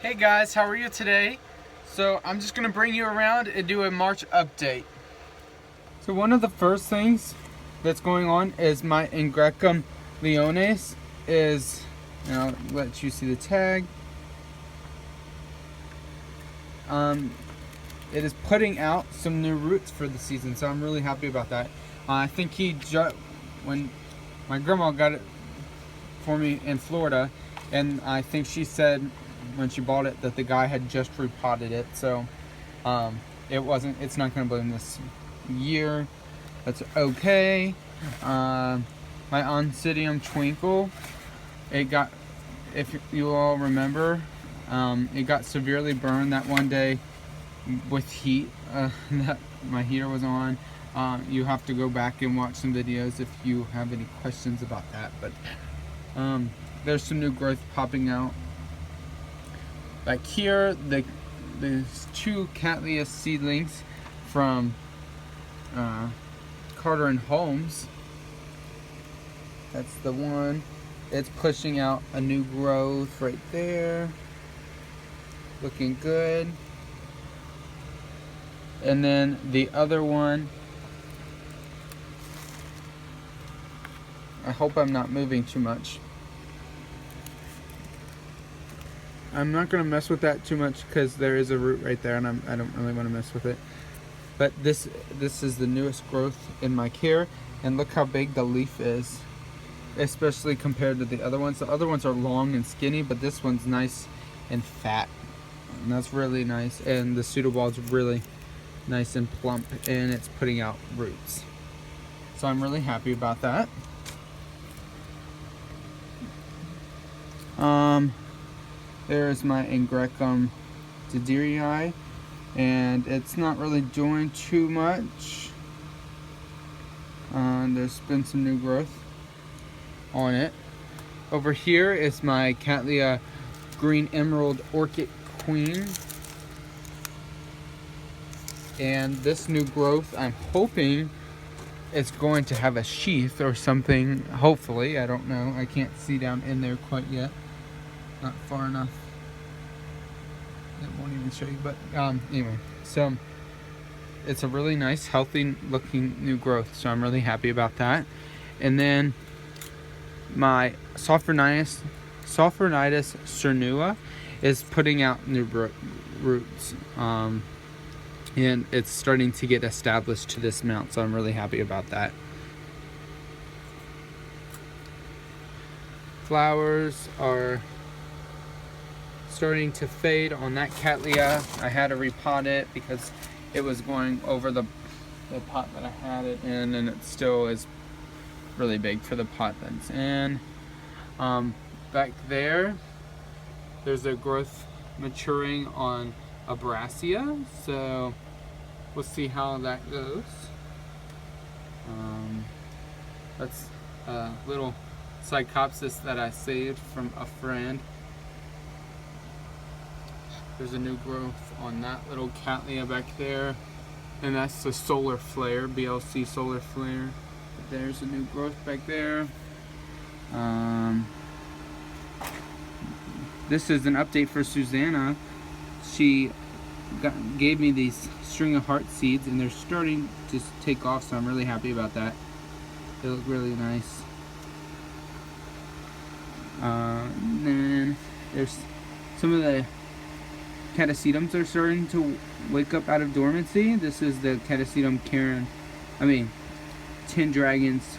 Hey guys, how are you today? So I'm just gonna bring you around and do a March update. So one of the first things that's going on is my Ingracum leones is, and I'll let you see the tag. It is putting out some new roots for the season, so I'm really happy about that. I think when my grandma got it for me in Florida, and I think she said when she bought it that the guy had just repotted it, so it's not going to bloom this year. That's okay. My Oncidium Twinkle, if you all remember, it got severely burned that one day with heat that my heater was on. You have to go back and watch some videos if you have any questions about that, but there's some new growth popping out. Back here, there's two Cattleya seedlings from Carter and Holmes. That's the one. It's pushing out a new growth right there. Looking good. And then the other one, I hope I'm not moving too much. I'm not going to mess with that too much because there is a root right there and I don't really want to mess with it. But this is the newest growth in my care, and look how big the leaf is, especially compared to the other ones. The other ones are long and skinny, but this one's nice and fat, and that's really nice. And the pseudoball is really nice and plump, and it's putting out roots. So I'm really happy about that. There's my Ingracum Didieri, and it's not really doing too much. There's been some new growth on it. Over here is my Cattleya Green Emerald Orchid Queen. And this new growth, I'm hoping it's going to have a sheath or something. Hopefully, I don't know. I can't see down in there quite yet. Not far enough. It won't even show you, but anyway. So it's a really nice, healthy looking new growth. So I'm really happy about that. And then my Sophronitis cernua is putting out new roots. And it's starting to get established to this mount, so I'm really happy about that. Flowers are starting to fade on that Cattleya. I had to repot it because it was going over the pot that I had it in, and it still is really big for the pot that's in. Back there's a growth maturing on Abrasia, so we'll see how that goes. That's a little Psychopsis that I saved from a friend. There's a new growth on that little Cattleya back there, and that's the Solar Flare, BLC Solar Flare. There's a new growth back there. This is an update for Susanna. She gave me these string of heart seeds, and they're starting to take off, so I'm really happy about that. They look really nice. And then there's some of the Catasetums are starting to wake up out of dormancy. This is the Catasetum Tin Dragons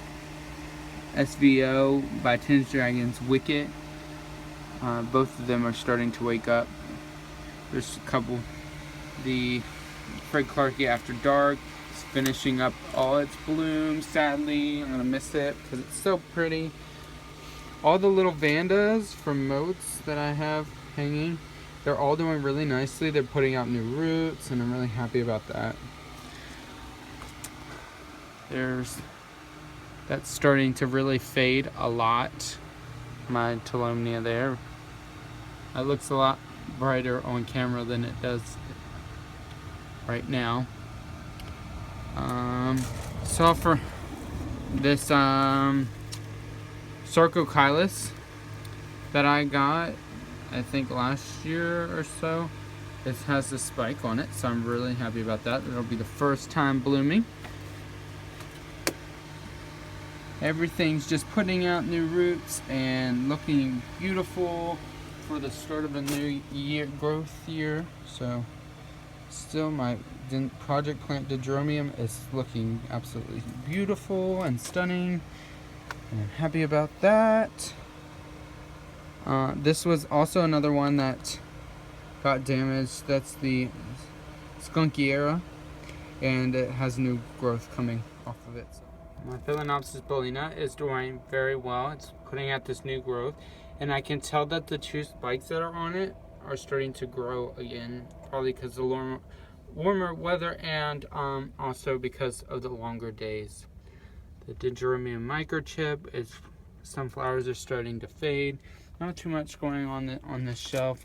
SVO by Tin Dragons Wicket. Both of them are starting to wake up. There's a couple. The Fred Clarke After Dark is finishing up all its blooms. Sadly, I'm gonna miss it because it's so pretty. All the little Vandas from Moats that I have hanging, they're all doing really nicely. They're putting out new roots, and I'm really happy about that. That's starting to really fade a lot. My Tolomnia there. It looks a lot brighter on camera than it does right now. So for this Sarcochilus that I got, I think last year or so. It has this spike on it, so I'm really happy about that. It'll be the first time blooming. Everything's just putting out new roots and looking beautiful for the start of a new year, growth year. So still my project plant Dendrobium is looking absolutely beautiful and stunning, and I'm happy about that. This was also another one that got damaged. That's the Skunkiera, and it has new growth coming off of it. My Phalaenopsis bellina is doing very well. It's putting out this new growth, and I can tell that the two spikes that are on it are starting to grow again, probably because of the warmer weather, and also because of the longer days. The Dendrobium microchip is, some flowers are starting to fade. Not too much going on this shelf,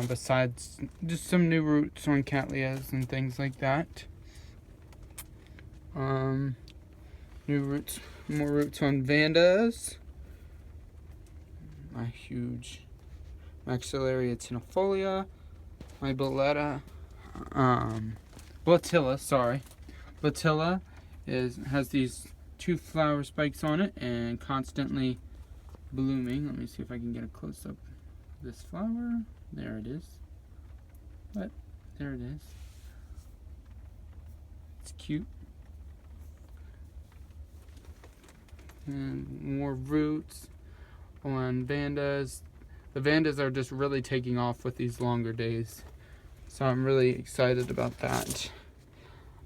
besides just some new roots on Cattleyas and things like that. New roots, more roots on Vandas. My huge Maxillaria tenuifolia. My Blatilla, sorry. Blatilla has these two flower spikes on it and constantly blooming. Let me see if I can get a close up of this flower. There it is. But there it is. It's cute. And more roots on Vandas. The Vandas are just really taking off with these longer days, so I'm really excited about that.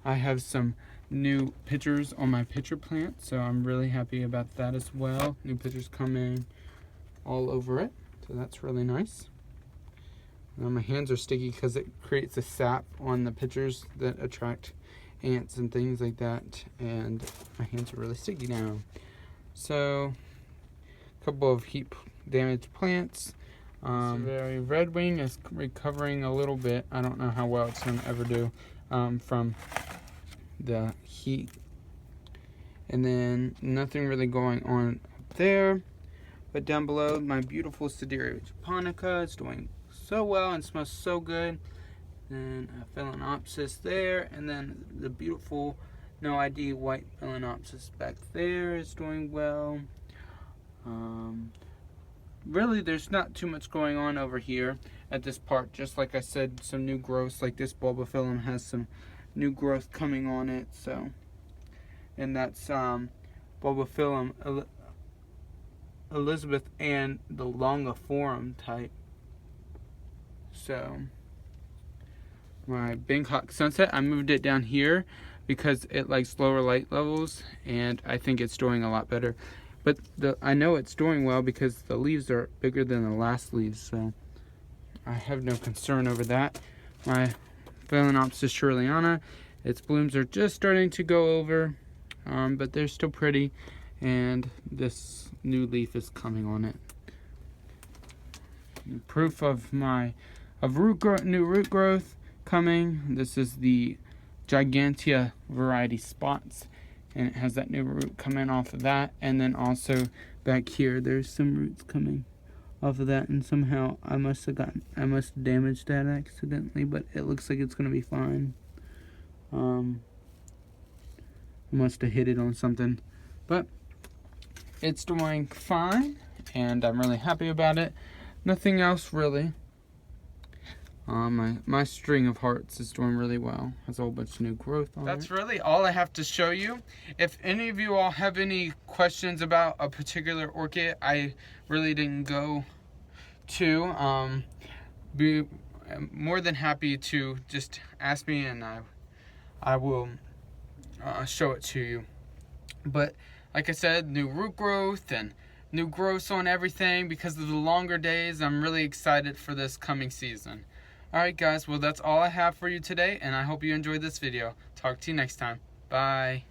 I have some new pitchers on my pitcher plant, so I'm really happy about that as well. New pitchers coming all over it, so that's really nice. Now my hands are sticky because it creates a sap on the pitchers that attract ants and things like that, and my hands are really sticky now. So a couple of heat damaged plants. Very Redwing is recovering a little bit. I don't know how well it's going to ever do from the heat. And then nothing really going on up there. But down below, my beautiful Sidereia japonica is doing so well and smells so good. And a Phalaenopsis there, and then the beautiful No ID white Phalaenopsis back there is doing well. Really, there's not too much going on over here at this part. Just like I said, some new growths, like this Bulbophyllum has some new growth coming on it. So, and that's Bulbophyllum Elizabeth and the Longiform type. So, my Bangkok Sunset, I moved it down here because it likes lower light levels, and I think it's doing a lot better. But I know it's doing well because the leaves are bigger than the last leaves, so I have no concern over that. My Phalaenopsis shirleyana, its blooms are just starting to go over, but they're still pretty, and this new leaf is coming on it. Proof of new root growth coming. This is the Gigantea variety Spots, and it has that new root coming off of that. And then also back here, there's some roots coming off of that, and somehow I must have damaged that accidentally, but it looks like it's gonna be fine. I must have hit it on something, but it's doing fine, and I'm really happy about it. Nothing else really. My string of hearts is doing really well. Has a whole bunch of new growth on it. That's really all I have to show you. If any of you all have any questions about a particular orchid I really didn't go to, be more than happy to just ask me, and I will show it to you. But like I said, new root growth and new growths on everything because of the longer days. I'm really excited for this coming season. Alright guys, well that's all I have for you today, and I hope you enjoyed this video. Talk to you next time. Bye.